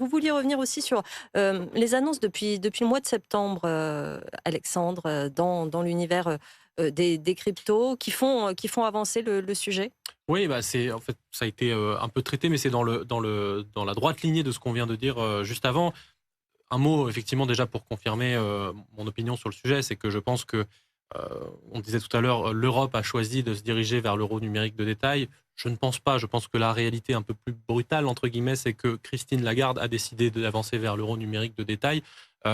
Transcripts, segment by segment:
vouliez revenir aussi sur les annonces depuis le mois de septembre, Alexandre, dans l'univers des cryptos qui font avancer le sujet. Oui, bah, en fait, ça a été un peu traité, mais c'est dans la droite lignée de ce qu'on vient de dire juste avant. Un mot, effectivement, déjà pour confirmer mon opinion sur le sujet, c'est que je pense que, on disait tout à l'heure, l'Europe a choisi de se diriger vers l'euro numérique de détail. Je ne pense pas. Je pense que la réalité un peu plus brutale, entre guillemets, c'est que Christine Lagarde a décidé d'avancer vers l'euro numérique de détail.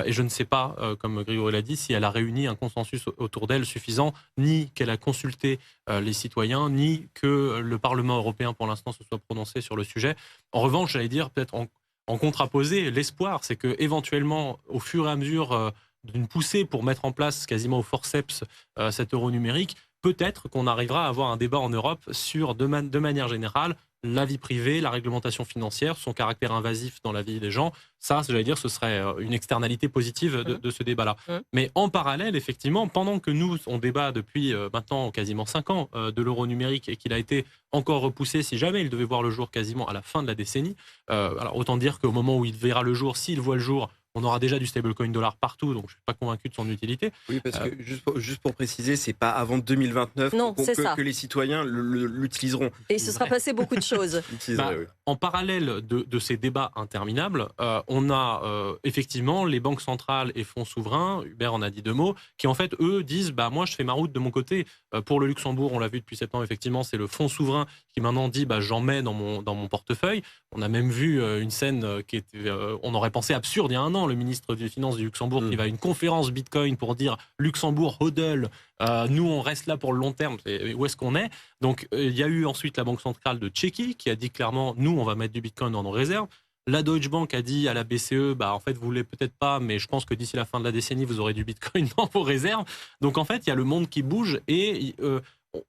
Et je ne sais pas, comme Grégory l'a dit, si elle a réuni un consensus autour d'elle suffisant, ni qu'elle a consulté les citoyens, ni que le Parlement européen, pour l'instant, se soit prononcé sur le sujet. En revanche, j'allais dire, peut-être en contraposé, l'espoir, c'est que éventuellement, au fur et à mesure d'une poussée pour mettre en place quasiment au forceps cet euro numérique, peut-être qu'on arrivera à avoir un débat en Europe sur, de manière générale, la vie privée, la réglementation financière, son caractère invasif dans la vie des gens. Ça, j'allais dire, ce serait une externalité positive Mmh. de ce débat-là. Mmh. Mais en parallèle, effectivement, pendant que nous, on débat depuis maintenant quasiment 5 ans de l'euro numérique et qu'il a été encore repoussé, si jamais il devait voir le jour quasiment à la fin de la décennie, alors autant dire qu'au moment où il verra le jour, s'il voit le jour, on aura déjà du stablecoin dollar partout, donc je ne suis pas convaincu de son utilité. Oui, parce Euh, que juste pour préciser, c'est pas avant 2029 Non, c'est ça. que les citoyens l'utiliseront. Et il se sera passé beaucoup de choses. L'utiliseraient, oui. En parallèle de ces débats interminables, on a effectivement les banques centrales et fonds souverains, Hubert en a dit 2 mots, qui en fait, eux, disent bah, « moi, je fais ma route de mon côté ». Pour le Luxembourg, on l'a vu depuis septembre, effectivement, c'est le fonds souverain qui maintenant dit bah, « j'en mets dans mon portefeuille ». On a même vu une scène qui était, on aurait pensé absurde il y a 1 an, le ministre des Finances du Luxembourg qui va à une conférence Bitcoin pour dire « Luxembourg, hodl ». Nous, on reste là pour le long terme. Où est-ce qu'on est? Donc, il y a eu ensuite la Banque centrale de Tchéquie qui a dit clairement, nous, on va mettre du Bitcoin dans nos réserves. La Deutsche Bank a dit à la BCE, bah, en fait, vous voulez peut-être pas, mais je pense que d'ici la fin de la décennie, vous aurez du Bitcoin dans vos réserves. Donc, en fait, il y a le monde qui bouge et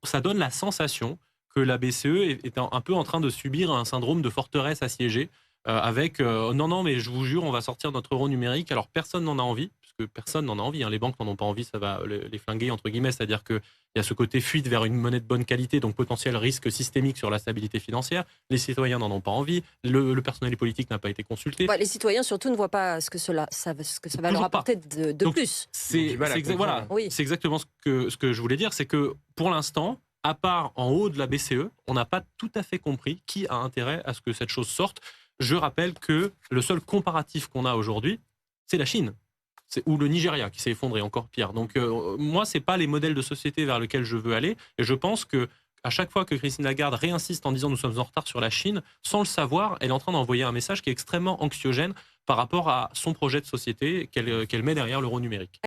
ça donne la sensation que la BCE est un peu en train de subir un syndrome de forteresse assiégée avec non, non, mais je vous jure, on va sortir notre euro numérique. Alors, personne n'en a envie, parce que personne n'en a envie. Hein. Les banques n'en ont pas envie, ça va les flinguer, entre guillemets. C'est-à-dire qu'il y a ce côté fuite vers une monnaie de bonne qualité, donc potentiel risque systémique sur la stabilité financière. Les citoyens n'en ont pas envie. Le personnel politique n'a pas été consulté. Bah, les citoyens, surtout, ne voient pas ce que ça va leur Toujours pas. apporter de Donc, plus. Du mal à voilà, comprendre. Oui. c'est exactement ce que je voulais dire. C'est que pour l'instant, à part en haut de la BCE, on n'a pas tout à fait compris qui a intérêt à ce que cette chose sorte. Je rappelle que le seul comparatif qu'on a aujourd'hui, c'est la Chine. Ou le Nigeria qui s'est effondré, encore pire. Donc moi, ce n'est pas les modèles de société vers lesquels je veux aller. Et je pense que à chaque fois que Christine Lagarde réinsiste en disant nous sommes en retard sur la Chine, sans le savoir, elle est en train d'envoyer un message qui est extrêmement anxiogène par rapport à son projet de société qu'elle met derrière l'euro numérique.